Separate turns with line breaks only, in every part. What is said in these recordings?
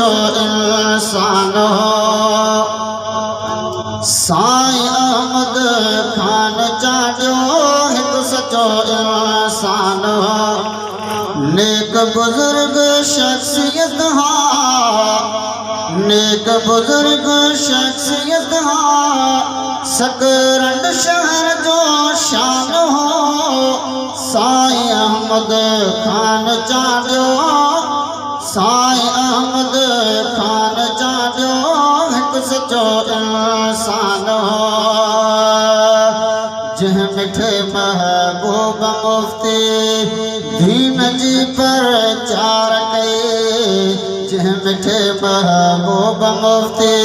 सचो इंसान हो। साईं अहमद खान जाॻियो हिकु सचो इंसान हो। नेक बुज़ुर्ग शख्सियत हा, नेक बुज़ुर्ग शख्सियत हा, सकरंड शहर जो शान हो। साईं अहमद खान जाॻियो, साईं अहमद खान जाॻियो हिकु सचो इंसान हो। जंहिं मिठे महबूब मुफ्ती दीन जी प्रचार कई, जंहिं मिठे महबूब मुफ्ती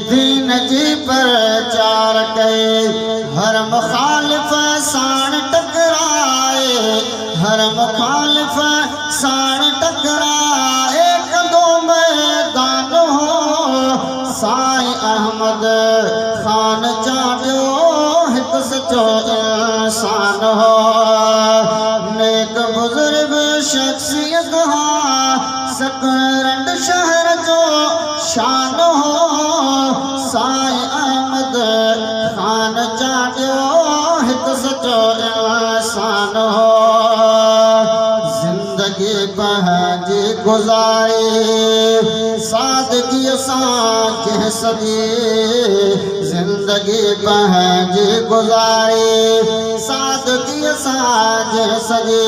दीन जी प्रचार कई। हर मुखालिफ़ साण टकराए, हर मुखालिफ़ साण टकराए कंदो मैदान हो। साईं अहमद खान जाॻियो हिकु सचो इंसान हो। नेक बुज़ुर्ग शख्सियत हा, सकरंड शहर जो शान हो। साईं अहमद खान जाॻियो हिकु सचो इंसान हो। ज़िंदगी पंहिंजी गुज़ारी सादगीअ सां कंहिं सॼी, ज़िंदगी पंहिंजी गुज़ारी सादगीअ सां कंहिं सॼी।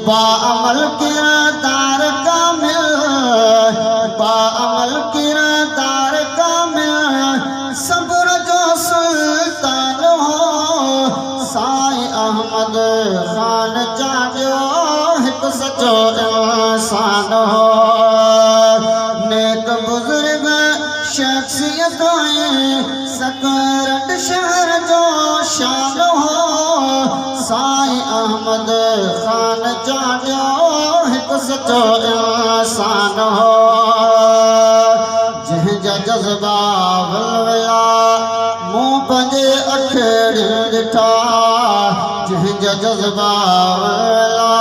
बाअमल किरदार कामिल, बाअमल किरदार कामिल, सब्र जो सुल्तान हो। साईं अहमद खान जाॻियो हिकु सचो इंसान हो। नेक बुज़ुर्ग शख्सियत सकरंड शहर जो शान हो। साईं अहमद खान जाॻियो हिकु सचो इंसान हो। जंहिंजा जज़्बा वलवला मूं पंहिंजे अखियुनि ॾिठा, जंहिंजा जज़्बा वलवला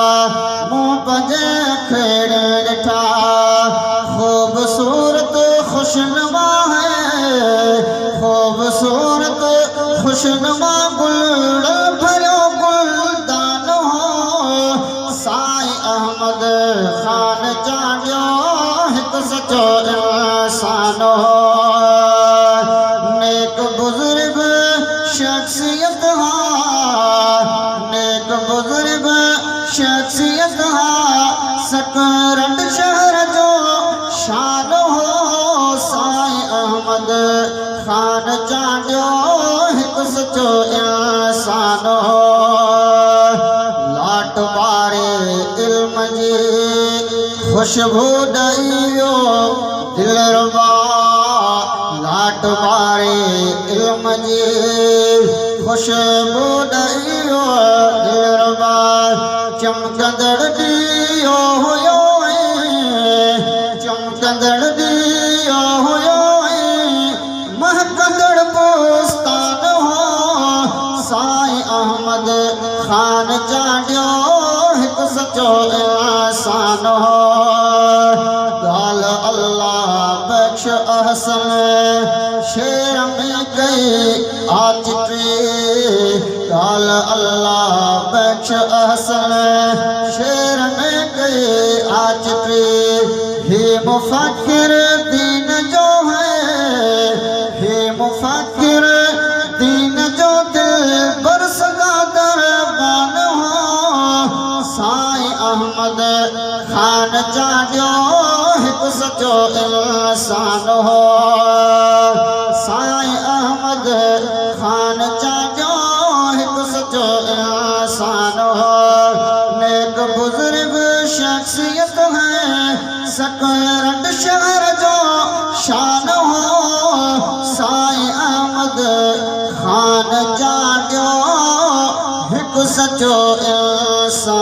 मूं पंहिंजे अखियुनि ॾिठा। खूबसूरत खुशनुमा है, खूबसूरत खुशनुमा गुल भरियो गुलदान हो। साईं अहमद खान जाॻियो हिकु सचो इंसान हो। नेक बुज़ुर्ग शख्सियत हा, नेक बुज़ुर्ग शख्सियत हा, सकरंड शहर जो शान हो। साईं अहमद खान जाॻियो हिकु सचो इंसान हो। लाट ॿारे इल्म जी खुशबू ॾई वियो दिलरुबा, लाट ॿारे इल्म जी खुशबू ॾई वियो दिलरुबा। चमकंदड़ ॾीओ हुयो, चमकंदड़ ॾीओ हुयो, महकंदड़ पोस्तान हो। साईं अहमद खान जाॻियो हिकु सचो इंसान हो। ॻाल्हि अल्लाह बख़्श अहसन शेर में कई आचित्री, ॻाल्हि अल्लाह बख़्श अहसन शेर में कई आचित्री। हे मुफ़क्किर दीन जो है, हे मुफ़क्किर दीन जो दिल बरसदा दरबान हो। साईं अहमद खान जाॻियो हिकु सचो इंसान हो। साईं अहमद खान जाॻियो हिकु सचो इंसान हो। नेक बुज़ुर्ग शख्सियत है, सकरंड शहर जो शान हो। साईं अहमद खान जाॻियो हिकु सचो इंसान।